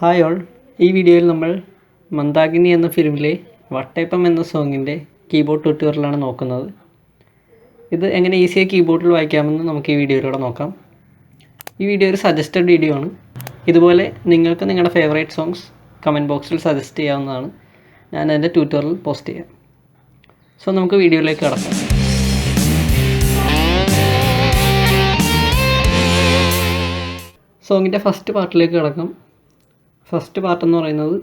Hi all, ഈ വീഡിയോയിൽ നമ്മൾ മന്ദാകിനി എന്ന ഫിലിമിലെ വട്ടയപ്പം എന്ന സോങ്ങിൻ്റെ കീബോർഡ് ട്യൂട്ടോറിയലാണ് നോക്കുന്നത്. ഇത് എങ്ങനെ ഈസിയായി കീബോർഡിൽ വായിക്കാമെന്ന് നമുക്ക് ഈ വീഡിയോയിലൂടെ നോക്കാം. ഈ വീഡിയോ ഒരു സജസ്റ്റഡ് വീഡിയോ ആണ്. ഇതുപോലെ നിങ്ങൾക്ക് നിങ്ങളുടെ ഫേവറേറ്റ് സോങ്സ് കമൻറ്റ് ബോക്സിൽ സജസ്റ്റ് ചെയ്യാവുന്നതാണ്. ഞാൻ അതിൻ്റെ ട്യൂട്ടോറിയൽ പോസ്റ്റ് ചെയ്യാം. സോ നമുക്ക് വീഡിയോയിലേക്ക് കടക്കാം. സോങ്ങിൻ്റെ ഫസ്റ്റ് പാർട്ടിലേക്ക് കിടക്കാം. ഫസ്റ്റ് പാർട്ട് എന്ന് പറയുന്നത്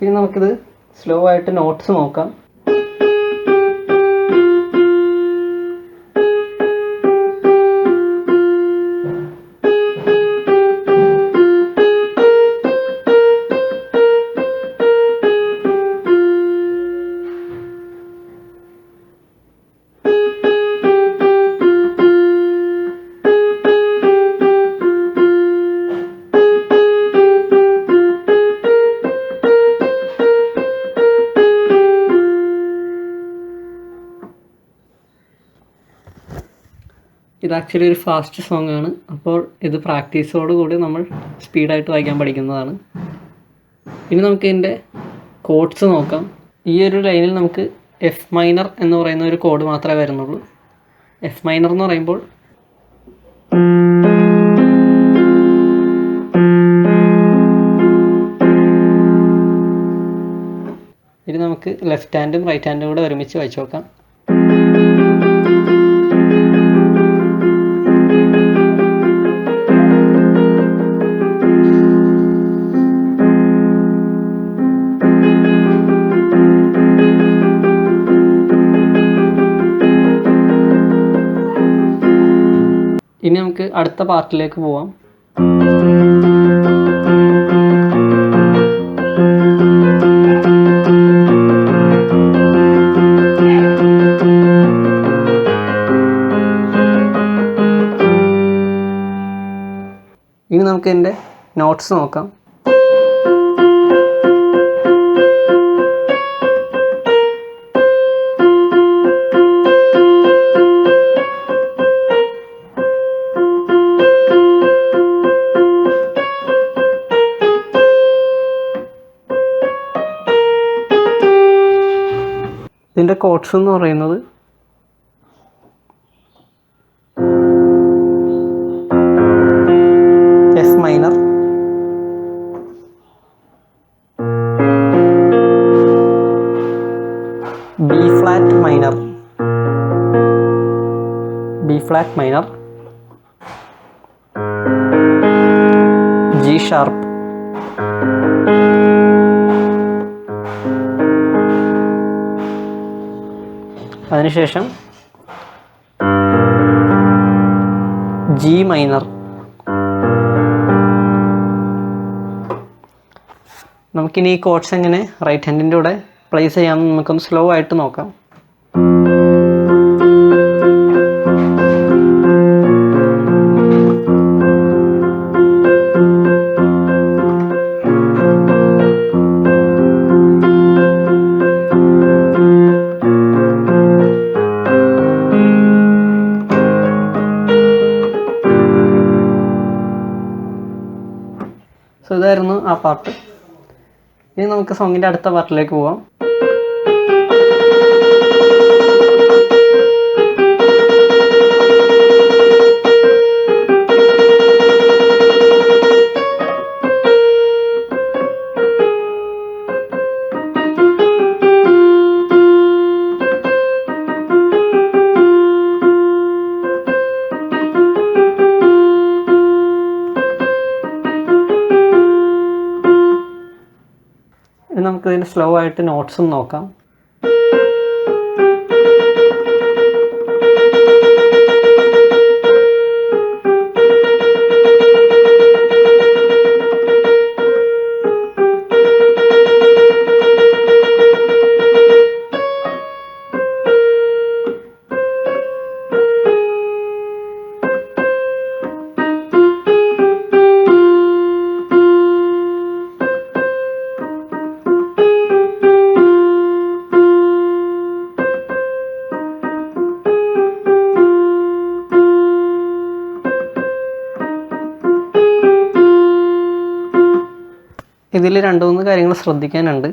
ഇനി നമുക്കിത് സ്ലോ ആയിട്ട് നോട്ട്സ് നോക്കാം. ഇത് ആക്ച്വലി ഒരു ഫാസ്റ്റ് സോങ് ആണ്. അപ്പോൾ ഇത് പ്രാക്ടീസോടുകൂടി നമ്മൾ സ്പീഡായിട്ട് വായിക്കാൻ പഠിക്കുന്നതാണ്. ഇനി നമുക്ക് ഇതിൻ്റെ കോഡ്സ് നോക്കാം. ഈ ഒരു ലൈനിൽ നമുക്ക് എഫ് മൈനർ എന്ന് പറയുന്ന ഒരു കോഡ് മാത്രമേ വരുന്നുള്ളൂ. എഫ് മൈനർ എന്ന് പറയുമ്പോൾ ഇനി നമുക്ക് ലെഫ്റ്റ് ഹാൻഡും റൈറ്റ് ഹാൻഡും കൂടെ ഒരുമിച്ച് വായിച്ചു നോക്കാം. ഇനി നമുക്ക് അടുത്ത പാർട്ടിലേക്ക് പോവാം. ഇനി നമുക്ക് എൻ്റെ നോട്ട്സ് നോക്കാം. ഇതിൻ്റെ കോഡ്സ് എന്ന് പറയുന്നത് F minor, B flat minor, G sharp, അതിനുശേഷം ജി മൈനർ. നമുക്കിനി ഈ കോഡ്സ് എങ്ങനെ റൈറ്റ് ഹാൻഡിൻ്റെ കൂടെ പ്ലേസ് ചെയ്യാമെന്ന് നമുക്കൊന്ന് സ്ലോ ആയിട്ട് നോക്കാം. സോ ഇതായിരുന്നു ആ പാർട്ട്. ഇനി നമുക്ക് സോങ്ങിൻ്റെ അടുത്ത പാർട്ടിലേക്ക് പോവാം. ഇനി നമുക്കിതിൻ്റെ സ്ലോ ആയിട്ട് നോട്ട്സും നോക്കാം. ഇതിൽ 2-3 കാര്യങ്ങൾ ശ്രദ്ധിക്കാനുണ്ട്.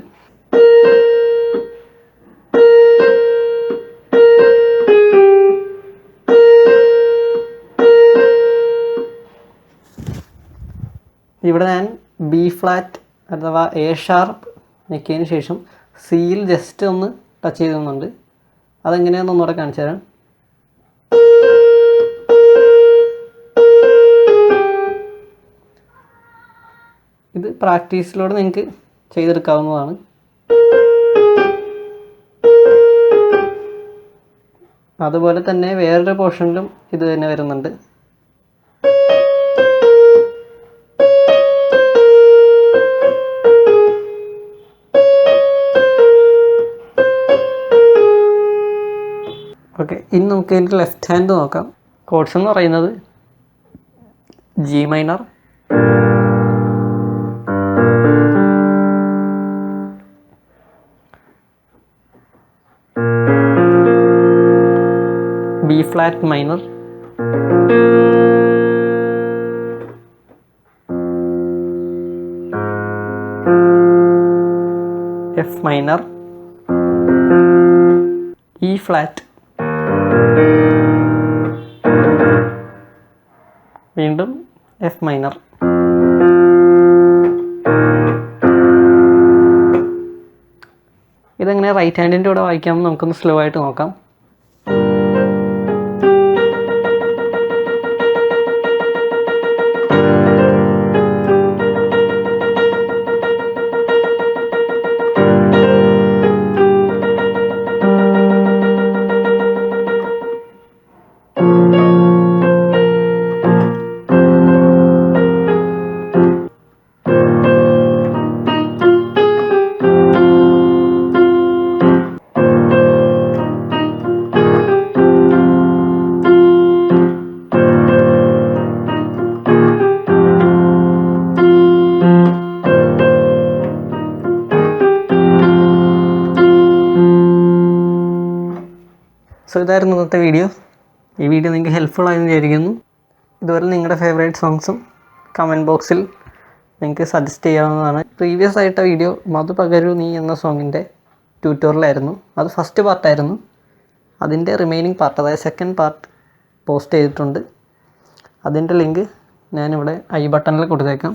ഇവിടെ ഞാൻ ബി ഫ്ലാറ്റ് അഥവാ എ ഷാർപ്പ് ഞെക്കിയതിന് ശേഷം സിയിൽ ജസ്റ്റ് ഒന്ന് ടച്ച് ചെയ്തുന്നുണ്ട്. അതെങ്ങനെയാണെന്ന് ഒന്നുകൂടെ കാണിച്ചു തരാം. ഇത് പ്രാക്ടീസിലൂടെ നിങ്ങൾക്ക് ചെയ്തെടുക്കാവുന്നതാണ്. അതുപോലെ തന്നെ വേറൊരു പോർഷനിലും ഇത് തന്നെ വരുന്നുണ്ട്. ഓക്കെ, ഇനി നമുക്ക് ഇതിൻ്റെ ലെഫ്റ്റ് ഹാൻഡ് നോക്കാം. കോഡ്സ് എന്ന് പറയുന്നത് G minor, B flat minor, F minor, E flat, വീണ്ടും എഫ് മൈനർ. ഇതെങ്ങനെ റൈറ്റ് ഹാൻഡിൻ്റെ കൂടെ വായിക്കാമെന്ന് നമുക്കൊന്ന് സ്ലോ ആയിട്ട് നോക്കാം. സോ ഇതായിരുന്നു ഇന്നത്തെ വീഡിയോ. ഈ വീഡിയോ നിങ്ങൾക്ക് ഹെൽപ്ഫുൾ ആയെന്ന് വിചാരിക്കുന്നു. ഇതുപോലെ നിങ്ങളുടെ ഫേവറേറ്റ് സോങ്സും കമൻറ്റ് ബോക്സിൽ നിങ്ങൾക്ക് സജസ്റ്റ് ചെയ്യാവുന്നതാണ്. പ്രീവിയസ് ആയിട്ട വീഡിയോ മധു പകരു നീ എന്ന സോങ്ങിൻ്റെ ട്യൂട്ടോറിയലായിരുന്നു. അത് ഫസ്റ്റ് പാർട്ടായിരുന്നു. അതിൻ്റെ റിമൈനിങ് പാർട്ട്, അതായത് സെക്കൻഡ് പാർട്ട് പോസ്റ്റ് ചെയ്തിട്ടുണ്ട്. അതിൻ്റെ ലിങ്ക് ഞാനിവിടെ ഐ ബട്ടണിൽ കൊടുത്തേക്കാം.